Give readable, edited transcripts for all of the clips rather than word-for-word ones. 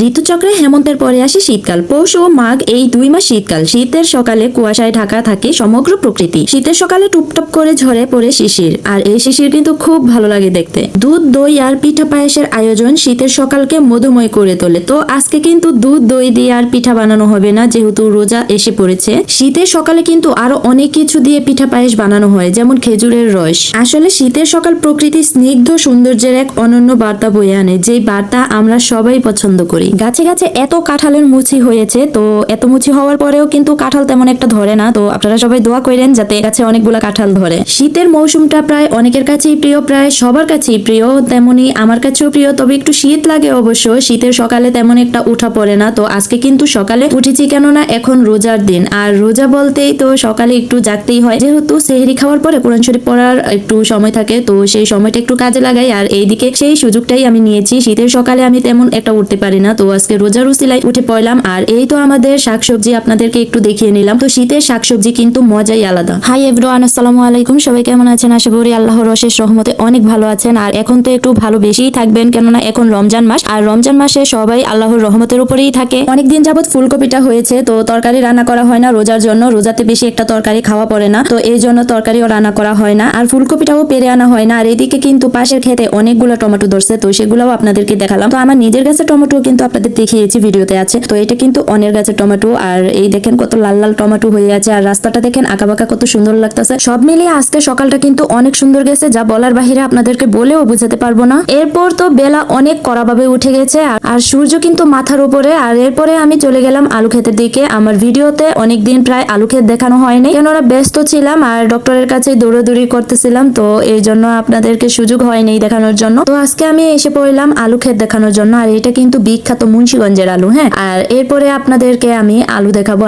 ঋতুচক্রে হেমন্তের পরে আসে শীতকাল। পৌষ ও মাঘ এই 2 মাস শীতকাল। শীতের সকালে কুয়াশায় ঢাকা থাকে সমগ্র প্রকৃতি। শীতের সকালে টুপটাপ করে ঝরে পড়ে শিশির, আর এই শিশির কিন্তু খুব ভালো লাগে দেখতে। দুধ, দই আর পিঠা পায়েসের আয়োজন শীতের সকালকে মধুময় করে তোলে। তো আজকে কিন্তু দুধ, দই দিয়ে আর পিঠা বানানো হবে না, যেহেতু রোজা এসে পড়েছে। শীতের সকালে কিন্তু আরো অনেক কিছু দিয়ে পিঠা পায়েস বানানো হয়, যেমন খেজুরের রস। আসলে শীতের সকাল প্রকৃতির স্নিগ্ধ সৌন্দর্যের এক অনন্য বার্তা বয়ে আনে, যেই বার্তা আমরা সবাই পছন্দ করি। গাছে গাছে এত কাঁঠালের মুচি হয়েছে, তো এত মুচি হওয়ার পরেও কিন্তু কাঁঠাল তেমন একটা ধরে না। তো আপনারা সবাই দোয়া করেন যাতে গাছে অনেকগুলা কাঁঠাল ধরে। শীতের মৌসুমটা প্রায় অনেকের কাছেই প্রিয়, প্রায় সবার কাছেই প্রিয়, তেমনি আমার কাছেও প্রিয়। তবে একটু শীত লাগে অবশ্য, শীতের সকালে তেমন একটা উঠা পড়ে না। তো আজকে কিন্তু সকালে উঠেছি, কেননা এখন রোজার দিন, আর রোজা বলতেই তো সকালে একটু জাগতেই হয়, যেহেতু সেহরি খাওয়ার পরে কোরআন শরীফ পড়ার একটু সময় থাকে, তো সেই সময়টা একটু কাজে লাগাই। আর এইদিকে সেই সুযোগটাই আমি নিয়েছি। শীতের সকালে আমি তেমন একটা উঠতে পারি না, তো আজকে রোজার উসিলায় উঠে পড়লাম। আর এই তো আমাদের শাকসবজি আপনাদেরকে একটু দেখিয়ে নিলাম। তো শীতের শাকসবজি কিন্তু মজাই আলাদা। হাই এভরিওয়ান, আসসালামু আলাইকুম। সবাই কেমন আছেন? আশা করি আল্লাহর অশেষ রহমতে অনেক ভালো আছেন। আর এখন তো একটু ভালো বেশিই থাকবেন, কেননা এখন রমজান মাস, আর রমজান মাসে সবাই আল্লাহর রহমতের উপরেই থাকে। অনেকদিন যাবত ফুলকপিটা হয়েছে, তো তরকারি রান্না করা হয় না রোজার জন্য। রোজাতে বেশি একটা তরকারি খাওয়া পড়ে না, তো এই জন্য তরকারিও রান্না করা হয় না, আর ফুলকপিটাও পেরে আনা হয় না। আর এদিকে কিন্তু পাশের খেতে অনেকগুলো টমেটো ধরছে, তো সেগুলোও আপনাদেরকে দেখালাম। তো আমার নিজের গাছের টমেটো কিন্তু আপনাদের দেখিয়েছি, ভিডিওতে আছে। তো এটা কিন্তু অন্যের গাছের টমেটো, আর এই দেখেন কত লাল লাল টমেটো হয়ে আছে, আর রাস্তাটা দেখেন আঁকাবাঁকা কত সুন্দর লাগতেছে। সব মিলিয়ে আজকে সকালটা কিন্তু অনেক সুন্দর গেছে, যা বলার বাহিরে, আপনাদেরকে বলেও বুঝাতে পারবো না। এরপর তো বেলা অনেক কড়াভাবে উঠে গেছে, আর সূর্য কিন্তু মাথার উপরে। আর এরপরে আমি চলে গেলাম আলু ক্ষেতের দিকে। আমার ভিডিওতে অনেকদিন প্রায় আলু ক্ষেত দেখানো হয়নি, কেননা ব্যস্ত ছিলাম আর ডক্টরের কাছে দৌড়াদৌড়ি করতেছিলাম, তো এই জন্য আপনাদেরকে সুযোগ হয়নি দেখানোর জন্য। তো আজকে আমি এসে পড়লাম আলু ক্ষেত দেখানোর জন্য। আর এটা কিন্তু বিখ্যাত মুন্সিগঞ্জের আলু, হ্যাঁ। আর এরপরে আপনাদেরকে আমি আলু দেখাবো।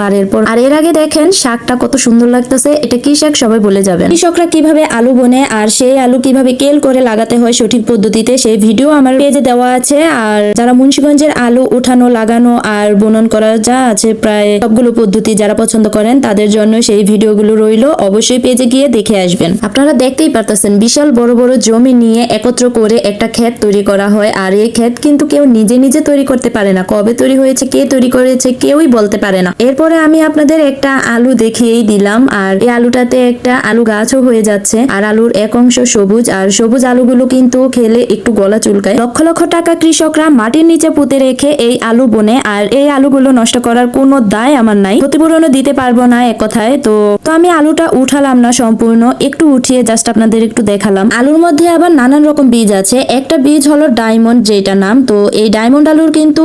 আর এর আগে দেখেন শাকটা কত সুন্দর লাগতেছে। এটা কি শাক সবাই বলে যাবেন। কৃষকরা কিভাবে আলু বোনে আর সেই আলু কিভাবে কেল করে লাগাতে হয় সঠিক পদ্ধতিতে, সেই ভিডিও আমার পেজে দেওয়া আছে। আর যারা মুন্সিগঞ্জের আলু উঠানো, লাগানো আর বুনন করা যা আছে, প্রায় সবগুলো পদ্ধতি যারা পছন্দ করেন তাদের জন্য সেই ভিডিওগুলো রইলো, অবশ্যই পেজে গিয়ে দেখে আসবেন। আপনারা দেখতেই পারতেছেন বিশাল বড় বড় জমি নিয়ে একত্র করে একটা ক্ষেত তৈরি করা হয়। আর এই ক্ষেত কিন্তু কেউ নিজে নিজে তৈরি করতে পারে না, কবে তৈরি হয়েছে, কে তৈরি করেছে, কেউই বলতে পারে না। এরপরে আমি আপনাদের একটা আলু দেখিয়েই দিলাম, আর এই আলুটাতে একটা আলু গাছও হয়ে যাচ্ছে। আর আলুর এক অংশ সবুজ, আর সবুজ আলুগুলো কিন্তু খেলে একটু গলা চুলকায়। লক্ষ লক্ষ টাকা কৃষকরা মাটির নিচে পুঁতে রেখে এই আলু বনে, আর এই আলুগুলো নষ্ট করার কোনো দায় আমার নাই, ক্ষতিপূরণও দিতে পারবো না এক কথায়। তো আমি আলুটা উঠালাম না সম্পূর্ণ, একটু উঠিয়ে জাস্ট আপনাদের একটু দেখালাম। আলুর মধ্যে আবার নানান রকম বীজ আছে। একটা বীজ হলো ডায়মন্ড, যেটা নাম। তো এই ডায়মন্ড আলুর কিন্তু